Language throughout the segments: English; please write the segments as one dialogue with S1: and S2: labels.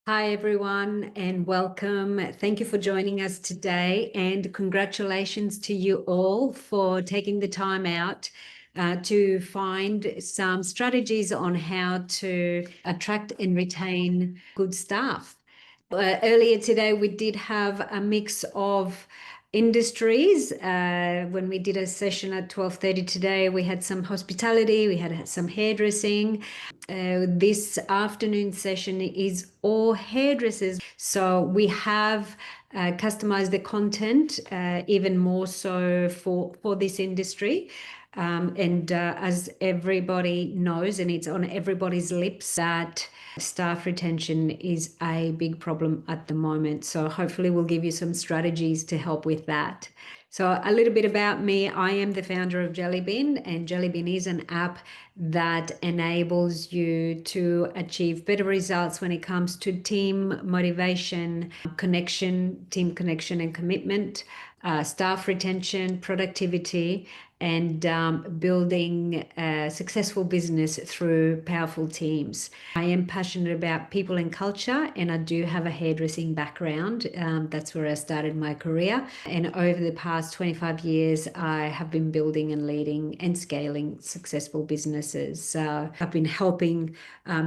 S1: Hi, everyone, and welcome. Thank you for joining us today, and congratulations to you all for taking the time out to find some strategies on how to attract and retain good staff. Earlier today, we did have a mix of industries. When we did a session at 12:30 today, we had some hospitality, we had some hairdressing. This afternoon session is all hairdressers. So we have customized the content even more so for this industry. And as everybody knows, and it's on everybody's lips, that staff retention is a big problem at the moment. So hopefully we'll give you some strategies to help with that. So a little bit about me. I am the founder of Gellibn, and Gellibn is an app that enables you to achieve better results when it comes to team motivation, connection, team connection and commitment, staff retention, productivity, and building a successful business through powerful teams. I am passionate about people and culture, and I do have a hairdressing background. That's where I started my career. And over the past 25 years, I have been building and leading and scaling successful businesses. I've been helping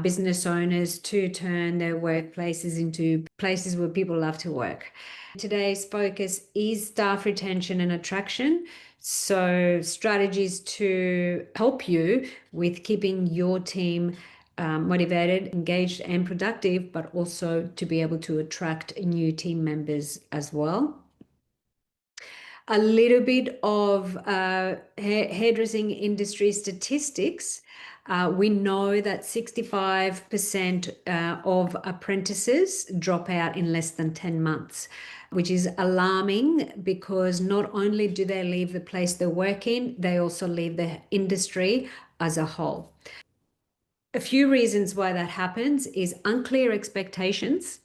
S1: business owners to turn their workplaces into places where people love to work. Today's focus is staff retention and attraction. So strategies to help you with keeping your team motivated, engaged, and productive, but also to be able to attract new team members as well. A little bit of hairdressing industry statistics. We know that 65% of apprentices drop out in less than 10 months, which is alarming because not only do they leave the place they work in, they also leave the industry as a whole. A few reasons why that happens is unclear expectations.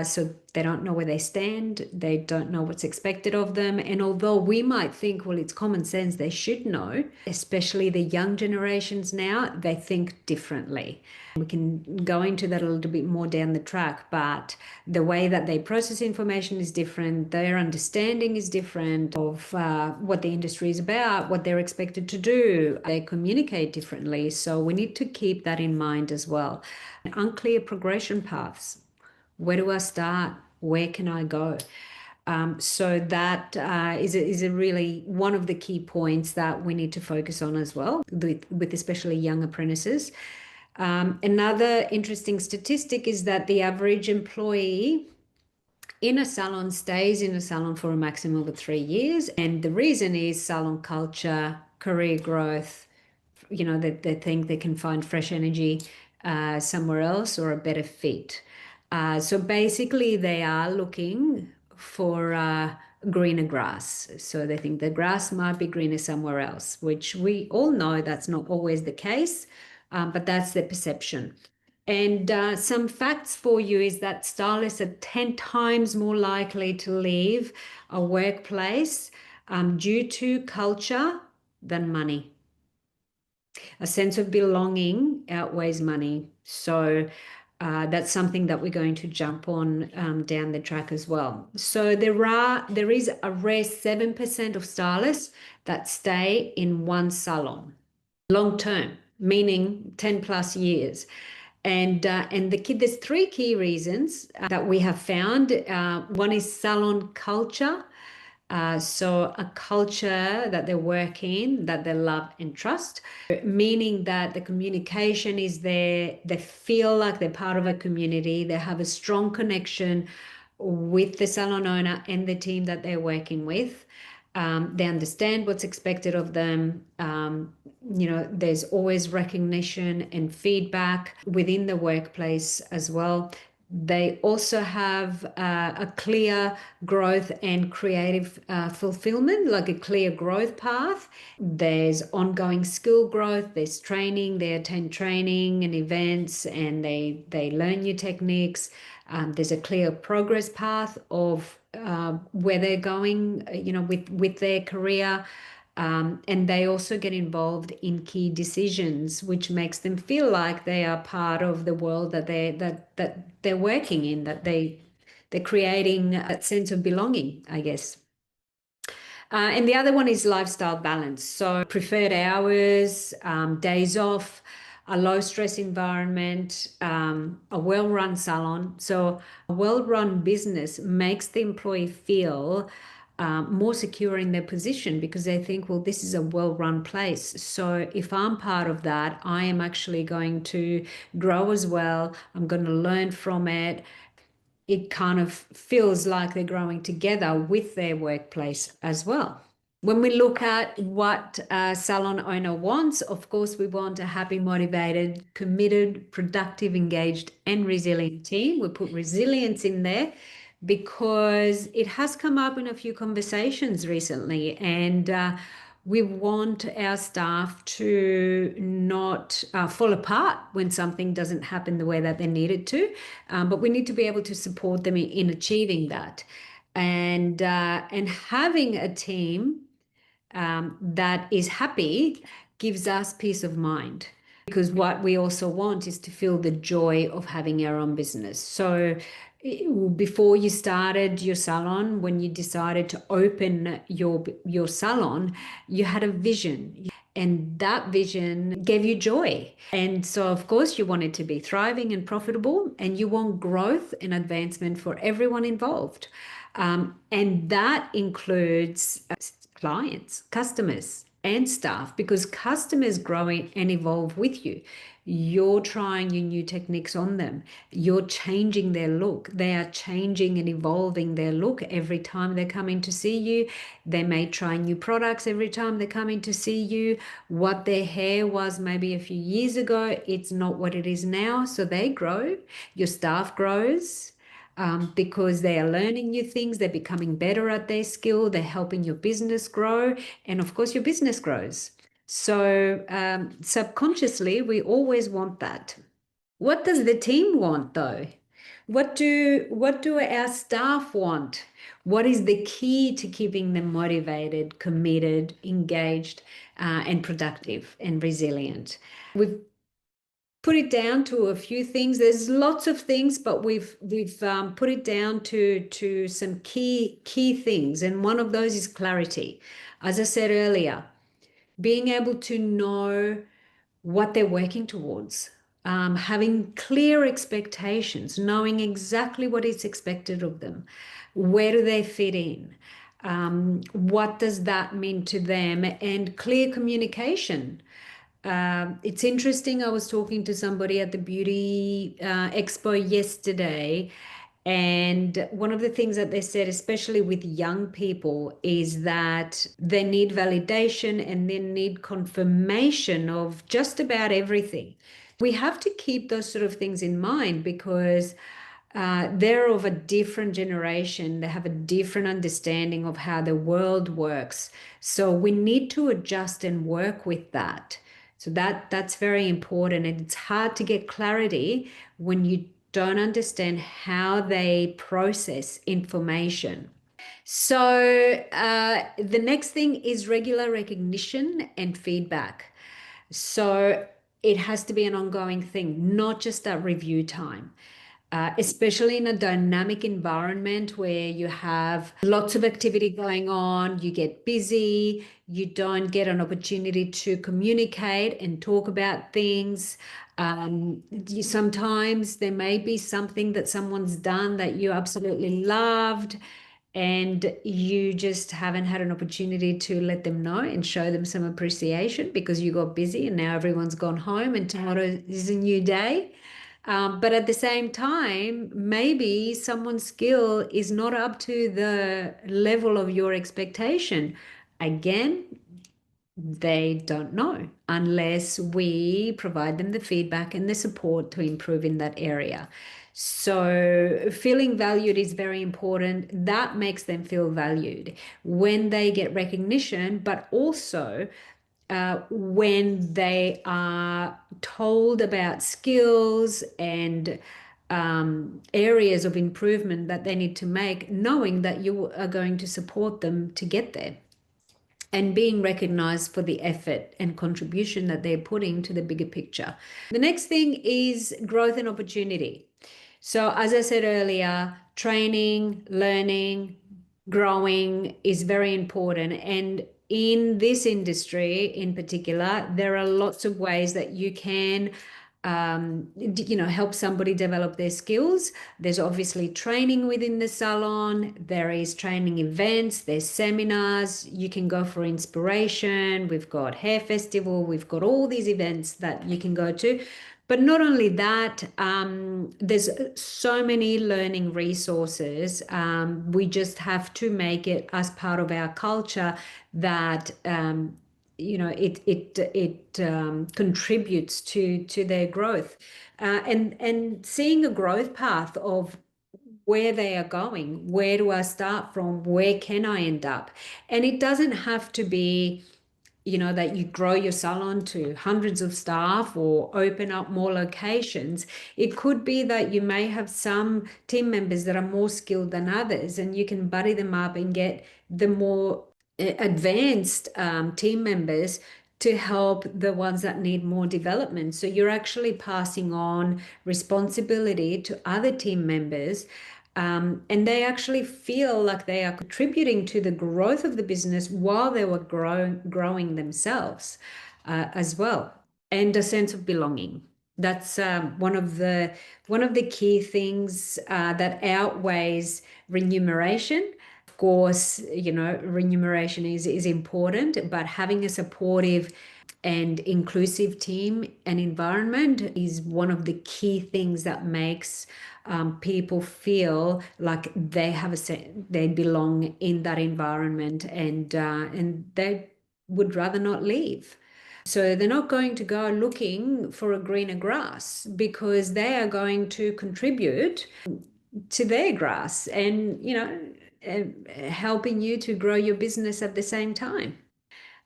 S1: So they don't know where they stand, they don't know what's expected of them. And although we might think, well, it's common sense, they should know, especially the young generations now, they think differently. We can go into that a little bit more down the track, but the way that they process information is different. Their understanding is different of what the industry is about, what they're expected to do. They communicate differently. So we need to keep that in mind as well. Unclear progression paths. Where do I start? Where can I go? So that is a really one of the key points that we need to focus on as well, with especially young apprentices. Another interesting statistic is that the average employee in a salon stays in a salon for a maximum of 3 years. And the reason is salon culture, career growth, they think they can find fresh energy somewhere else or a better fit. So basically, they are looking for greener grass. So they think the grass might be greener somewhere else, which we all know that's not always the case, but that's the perception. And some facts for you is that stylists are 10 times more likely to leave a workplace due to culture than money. A sense of belonging outweighs money. So that's something that we're going to jump on down the track as well. So there is a rare 7% of stylists that stay in one salon long term, meaning 10 plus years. And there's 3 key reasons that we have found. One is salon culture. So a culture that they work in, that they love and trust, meaning that the communication is there, they feel like they're part of a community, they have a strong connection with the salon owner and the team that they're working with. They understand what's expected of them. There's always recognition and feedback within the workplace as well. They also have a clear growth and creative fulfillment, like a clear growth path. There's ongoing skill growth, there's training, they attend training and events, and they learn new techniques. There's a clear progress path of where they're going, with their career. And they also get involved in key decisions, which makes them feel like they are part of the world that they're working in, that they're creating that sense of belonging, I guess. And the other one is lifestyle balance. So preferred hours, days off, a low stress environment, a well-run salon. So a well-run business makes the employee feel more secure in their position because they think, well, this is a well-run place. So if I'm part of that, I am actually going to grow as well. I'm going to learn from it. It kind of feels like they're growing together with their workplace as well. When we look at what a salon owner wants, of course, we want a happy, motivated, committed, productive, engaged, and resilient team. We put resilience in there because it has come up in a few conversations recently, and we want our staff to not fall apart when something doesn't happen the way that they need it to, but we need to be able to support them in achieving that. And having a team that is happy gives us peace of mind, because what we also want is to feel the joy of having our own business. So before you started your salon, when you decided to open your salon, you had a vision, and that vision gave you joy. And so, of course, you want it to be thriving and profitable, and you want growth and advancement for everyone involved. And that includes clients, customers, and staff, because customers grow and evolve with you. You're trying your new techniques on them. You're changing their look. They are changing and evolving their look every time they come in to see you. They may try new products every time they come in to see you. What their hair was maybe a few years ago, it's not what it is now. So they grow. Your staff grows. Because they are learning new things, they're becoming better at their skill, they're helping your business grow, and of course your business grows. So subconsciously, we always want that. What does the team want though? What do our staff want? What is the key to keeping them motivated, committed, engaged, and productive and resilient? We've put it down to a few things. There's lots of things, but we've put it down to some key things, and one of those is clarity. As I said earlier, being able to know what they're working towards, having clear expectations, knowing exactly what is expected of them, where do they fit in, what does that mean to them, and clear communication. It's interesting. I was talking to somebody at the beauty expo yesterday, and one of the things that they said, especially with young people, is that they need validation and they need confirmation of just about everything. We have to keep those sort of things in mind because they're of a different generation. They have a different understanding of how the world works. So we need to adjust and work with that. So that's very important. And it's hard to get clarity when you don't understand how they process information. So the next thing is regular recognition and feedback. So it has to be an ongoing thing, not just at review time. Especially in a dynamic environment where you have lots of activity going on, you get busy, you don't get an opportunity to communicate and talk about things. Sometimes there may be something that someone's done that you absolutely loved, and you just haven't had an opportunity to let them know and show them some appreciation because you got busy and now everyone's gone home and tomorrow is a new day. But at the same time, maybe someone's skill is not up to the level of your expectation. Again, they don't know unless we provide them the feedback and the support to improve in that area. So feeling valued is very important. That makes them feel valued when they get recognition, but also when they are told about skills and areas of improvement that they need to make, knowing that you are going to support them to get there. and being recognized for the effort and contribution that they're putting to the bigger picture. The next thing is growth and opportunity. So, as I said earlier, training, learning, growing is very important. And in this industry in particular, there are lots of ways that you can help somebody develop their skills. There's obviously training within the salon. There is training events, there's seminars. You can go for inspiration. We've got hair festival. We've got all these events that you can go to. But not only that, there's so many learning resources. We just have to make it as part of our culture that it contributes to their growth, and seeing a growth path of where they are going. Where do I start from? Where can I end up? And it doesn't have to be that you grow your salon to hundreds of staff or open up more locations. It could be that you may have some team members that are more skilled than others, and you can buddy them up and get the more advanced team members to help the ones that need more development. So you're actually passing on responsibility to other team members, and they actually feel like they are contributing to the growth of the business while they were growing themselves as well, and a sense of belonging. That's one of the key things that outweighs remuneration. Of course, remuneration is important, but having a supportive and inclusive team and environment is one of the key things that makes people feel like they belong in that environment, and they would rather not leave. So they're not going to go looking for a greener grass, because they are going to contribute to their grass and helping you to grow your business at the same time.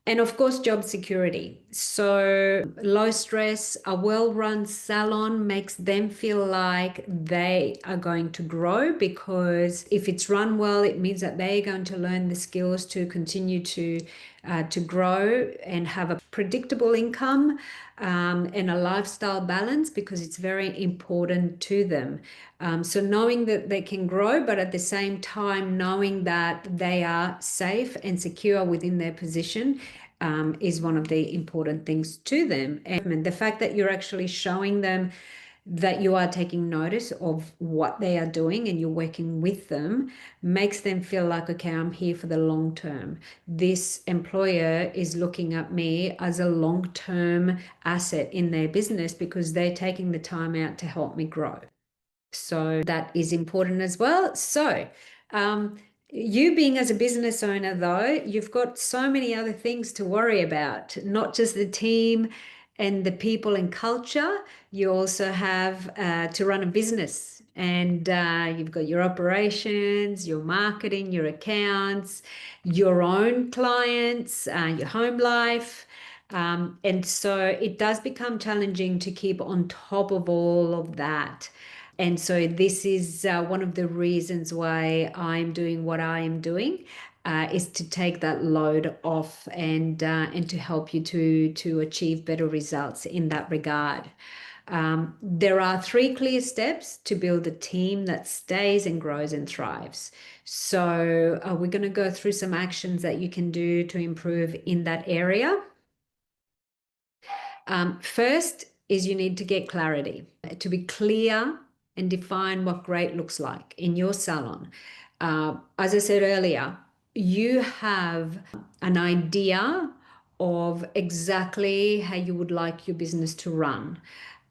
S1: And of course, job security. So low stress, a well-run salon makes them feel like they are going to grow, because if it's run well, it means that they're going to learn the skills to continue to grow and have a predictable income, and a lifestyle balance, because it's very important to them. So knowing that they can grow, but at the same time knowing that they are safe and secure within their position, is one of the important things to them. And the fact that you're actually showing them that you are taking notice of what they are doing and you're working with them makes them feel like, okay, I'm here for the long term. This employer is looking at me as a long-term asset in their business, because they're taking the time out to help me grow. So that is important as well. So you being as a business owner, though, you've got so many other things to worry about, not just the team and the people and culture. You also have to run a business, and you've got your operations, your marketing, your accounts, your own clients, your home life. And so it does become challenging to keep on top of all of that. And so this is one of the reasons why I'm doing what I am doing, is to take that load off, and to help you to achieve better results in that regard. There are 3 clear steps to build a team that stays and grows and thrives. So we're going to go through some actions that you can do to improve in that area. First is you need to get clarity, to be clear and define what great looks like in your salon. As I said earlier, you have an idea of exactly how you would like your business to run.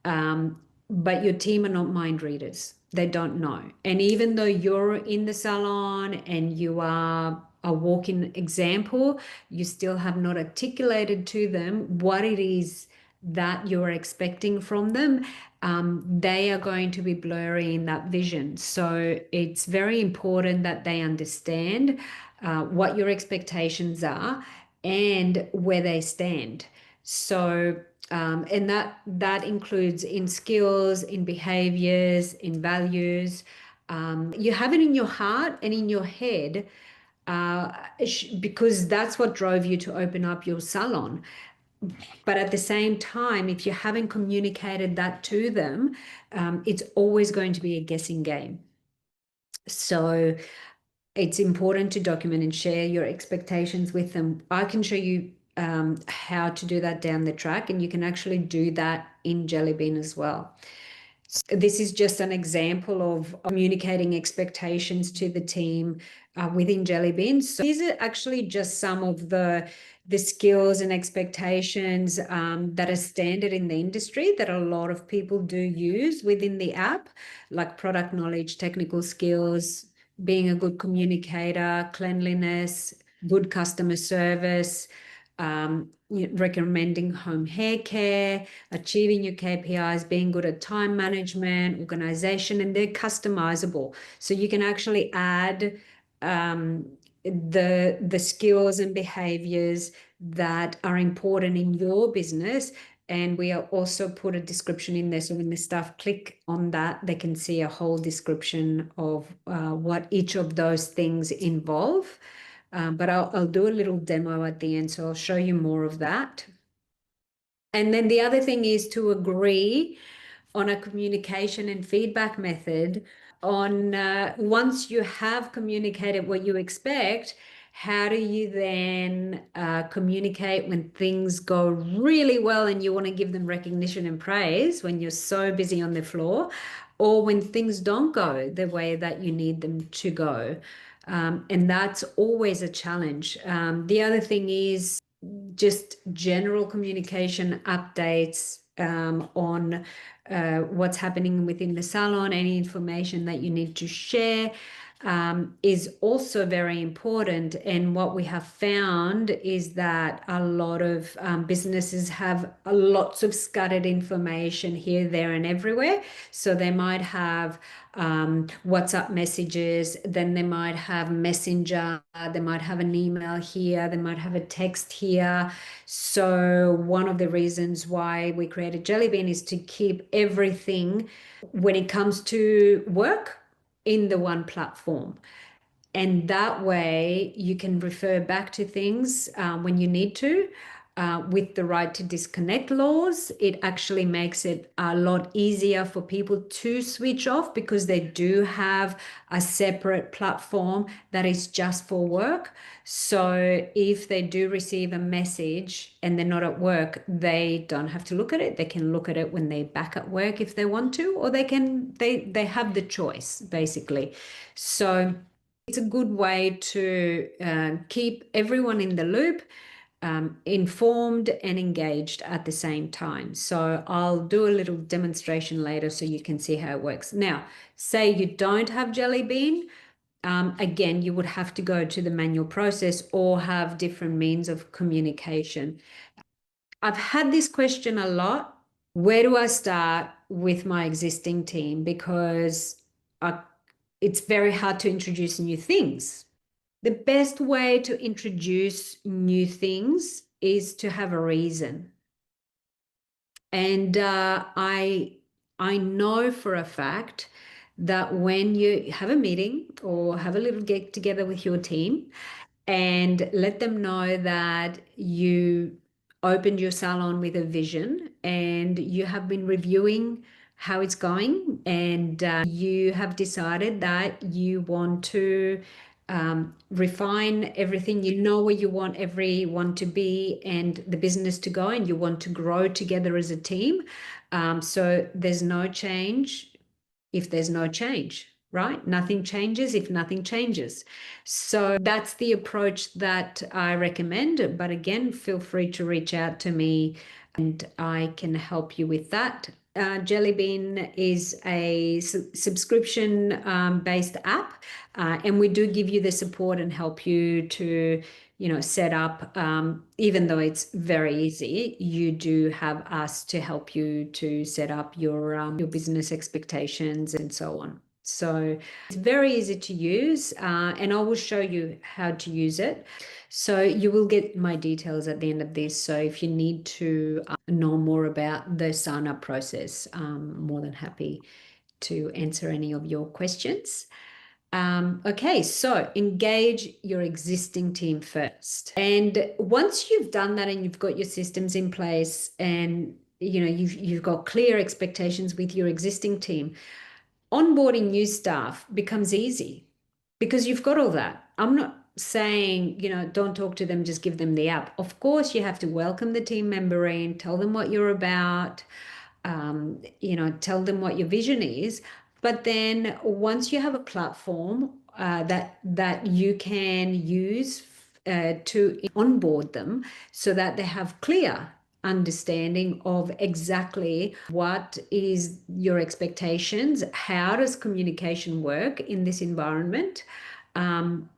S1: But your team are not mind readers. They don't know. And even though you're in the salon and you are a walking example, you still have not articulated to them what it is that you're expecting from them. They are going to be blurry in that vision. So it's very important that they understand what your expectations are and where they stand. So and that includes in skills, in behaviors, in values. You have it in your heart and in your head because that's what drove you to open up your salon. But at the same time, if you haven't communicated that to them, it's always going to be a guessing game. So it's important to document and share your expectations with them. I can show you how to do that down the track, and you can actually do that in Gellibn as well. This is just an example of communicating expectations to the team within Gellibn. So these are actually just some of the skills and expectations that are standard in the industry that a lot of people do use within the app, like product knowledge, technical skills, being a good communicator, cleanliness, good customer service, recommending home hair care, achieving your KPIs, being good at time management, organization, and they're customizable. So you can actually add the skills and behaviors that are important in your business. And we also put a description in there. So when the staff click on that, they can see a whole description of what each of those things involve. But I'll do a little demo at the end, so I'll show you more of that. And then the other thing is to agree on a communication and feedback method on once you have communicated what you expect, how do you then communicate when things go really well and you want to give them recognition and praise when you're so busy on the floor, or when things don't go the way that you need them to go. And that's always a challenge. The other thing is just general communication updates on what's happening within the salon, any information that you need to share is also very important. And what we have found is that a lot of businesses have lots of scattered information here, there, and everywhere. So they might have WhatsApp messages, then they might have Messenger, they might have an email here, they might have a text here. So one of the reasons why we created Gellibn is to keep everything when it comes to work in the one platform. And that way you can refer back to things when you need to. With the right to disconnect laws, it actually makes it a lot easier for people to switch off because they do have a separate platform that is just for work. So if they do receive a message and they're not at work, they don't have to look at it. They can look at it when they're back at work if they want to, or they have the choice, basically. So it's a good way to keep everyone in the loop, informed and engaged at the same time. So I'll do a little demonstration later so you can see how it works. Now, say you don't have Gellibn. Again, you would have to go to the manual process or have different means of communication. I've had this question a lot. Where do I start with my existing team? Because it's very hard to introduce new things. The best way to introduce new things is to have a reason. And I know for a fact that when you have a meeting or have a little get together with your team and let them know that you opened your salon with a vision and you have been reviewing how it's going, and you have decided that you want to refine everything. You know where you want everyone to be and the business to go, and you want to grow together as a team. So there's no change if there's no change, right? Nothing changes if nothing changes. So that's the approach that I recommend. But again, feel free to reach out to me and I can help you with that. Gellibn is a subscription based app, and we do give you the support and help you to set up. Even though it's very easy, you do have us to help you to set up your business expectations and so on. So it's very easy to use, and I will show you how to use it. So you will get my details at the end of this. So if you need to know more about the sign up process, I'm more than happy to answer any of your questions. Okay, so engage your existing team first. And once you've done that and you've got your systems in place and you've got clear expectations with your existing team, onboarding new staff becomes easy because you've got all that. I'm not saying, don't talk to them, just give them the app. Of course, you have to welcome the team member in, tell them what you're about, tell them what your vision is. But then once you have a platform that you can use to onboard them so that they have clear understanding of exactly what is your expectations, how does communication work in this environment,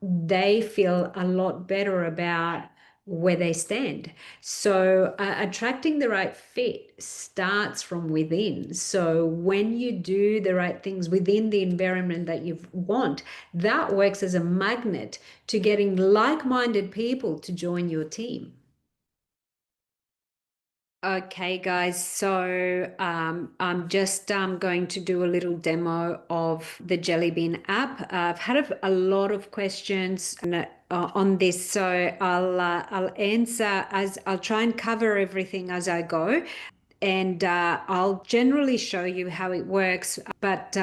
S1: they feel a lot better about where they stand. So attracting the right fit starts from within. So when you do the right things within the environment that you want, that works as a magnet to getting like-minded people to join your team. Okay, guys, so I'm just going to do a little demo of the Gellibn app. I've had a lot of questions on this, so I'll answer as I'll try and cover everything as I go. And I'll generally show you how it works. But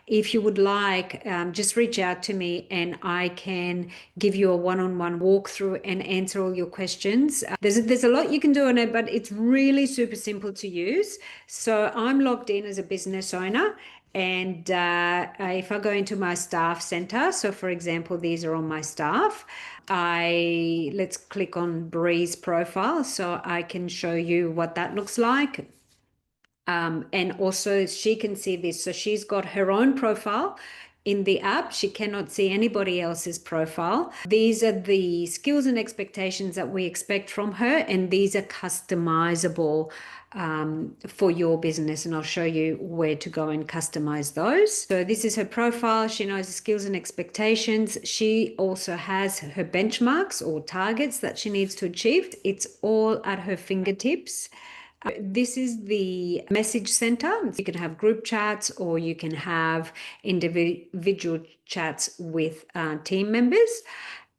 S1: if you would like, just reach out to me and I can give you a one-on-one walkthrough and answer all your questions. There's a lot you can do on it, but it's really super simple to use. So I'm logged in as a business owner. And if I go into my staff center, so for example, these are on my staff, let's click on Bree's profile so I can show you what that looks like. And also she can see this. So she's got her own profile in the app. She cannot see anybody else's profile. These are the skills and expectations that we expect from her, and these are customizable for your business, and I'll show you where to go and customize those. So this is her profile. She knows the skills and expectations. She also has her benchmarks or targets that she needs to achieve. It's all at her fingertips. This is the message center. You can have group chats or you can have individual chats with team members,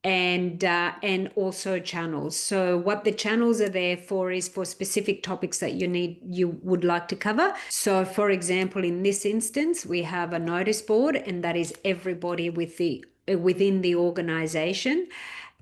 S1: and also channels. So what the channels are there for is for specific topics that you would like to cover. So for example, in this instance, we have a notice board, and that is everybody within the organization.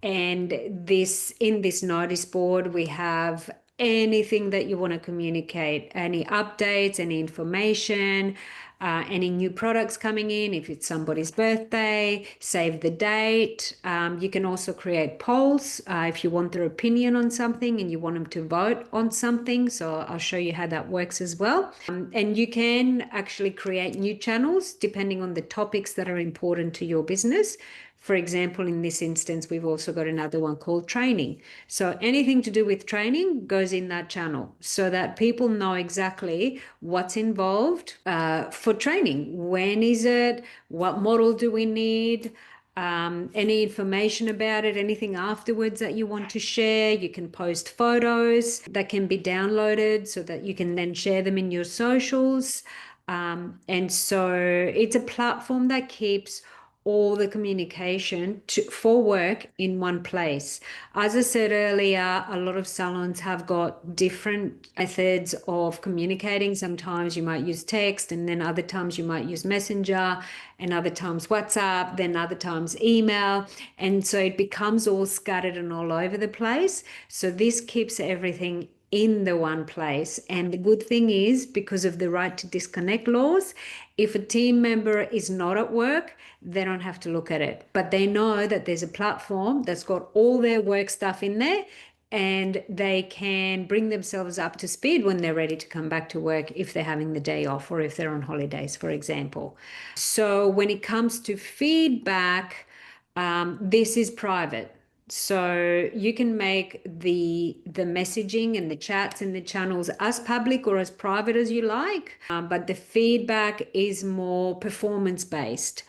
S1: And in this notice board, we have anything that you want to communicate, any updates, any information, any new products coming in, if it's somebody's birthday, save the date. You can also create polls if you want their opinion on something and you want them to vote on something. So I'll show you how that works as well. And you can actually create new channels depending on the topics that are important to your business. For example, in this instance, we've also got another one called training. So anything to do with training goes in that channel so that people know exactly what's involved for training. When is it? What model do we need? Any information about it, anything afterwards that you want to share. You can post photos that can be downloaded so that you can then share them in your socials. And so it's a platform that keeps all the communication for work in one place. As I said earlier, a lot of salons have got different methods of communicating. Sometimes you might use text, and then other times you might use Messenger, and other times WhatsApp, then other times email. And so it becomes all scattered and all over the place. So this keeps everything in the one place. And the good thing is, because of the right to disconnect laws, if a team member is not at work, they don't have to look at it, but they know that there's a platform that's got all their work stuff in there, and they can bring themselves up to speed when they're ready to come back to work if they're having the day off or if they're on holidays, for example. So when it comes to feedback, this is private. So you can make the messaging and the chats and the channels as public or as private as you like, but the feedback is more performance based.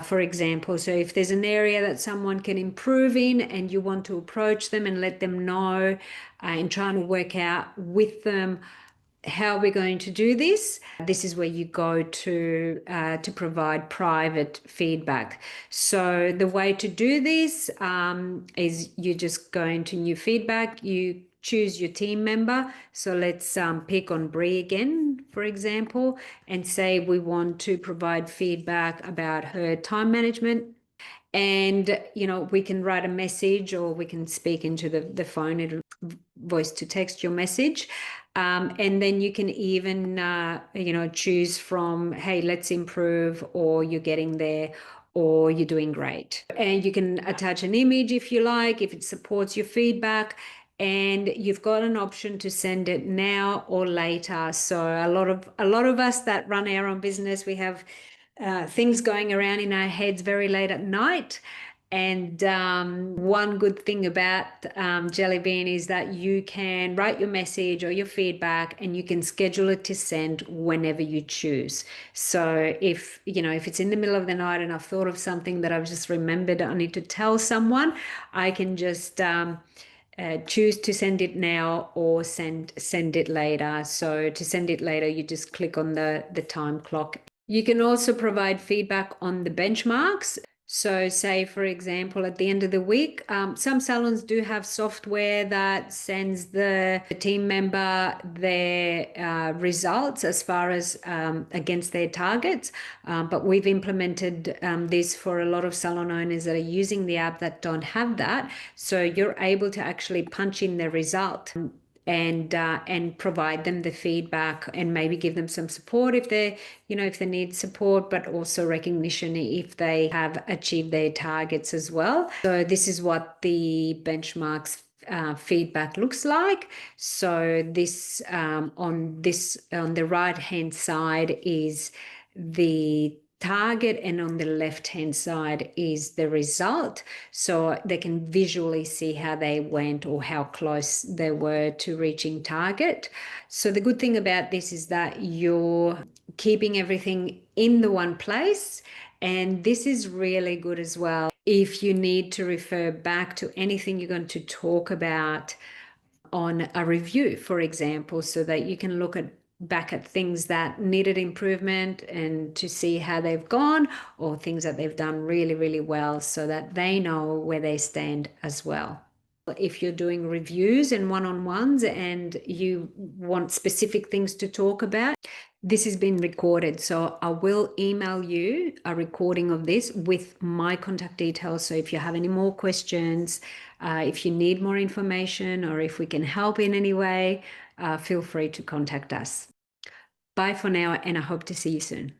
S1: For example, so if there's an area that someone can improve in and you want to approach them and let them know and trying to work out with them How are we going to do this? This is where you go to provide private feedback. So the way to do this is you just go into new feedback, you choose your team member. So let's pick on Bree again, for example, and say we want to provide feedback about her time management. And, we can write a message or we can speak into the phone. It'll voice to text your message. And then you can even, choose from, hey, let's improve, or you're getting there, or you're doing great. And you can attach an image if you like, if it supports your feedback. And you've got an option to send it now or later. So a lot of us that run our own business, we have things going around in our heads very late at night. And one good thing about Gellibn is that you can write your message or your feedback and you can schedule it to send whenever you choose. So if it's in the middle of the night and I've thought of something that I've just remembered I need to tell someone, I can just choose to send it now or send it later. So to send it later, you just click on the time clock. You can also provide feedback on the benchmarks. So say, for example, at the end of the week, some salons do have software that sends the team member their results as far as against their targets. But we've implemented this for a lot of salon owners that are using the app that don't have that. So you're able to actually punch in the result and provide them the feedback and maybe give them some support if they need support, but also recognition if they have achieved their targets as well. So this is what the benchmarks feedback looks like. So this on the right hand side is the target, and on the left hand side is the result, so they can visually see how they went or how close they were to reaching target. So the good thing about this is that you're keeping everything in the one place, and this is really good as well if you need to refer back to anything you're going to talk about on a review, for example, so that you can look back at things that needed improvement and to see how they've gone, or things that they've done really, really well, so that they know where they stand as well. If you're doing reviews and one-on-ones and you want specific things to talk about, this has been recorded. So I will email you a recording of this with my contact details. So if you have any more questions, if you need more information, or if we can help in any way, feel free to contact us. Bye for now, and I hope to see you soon.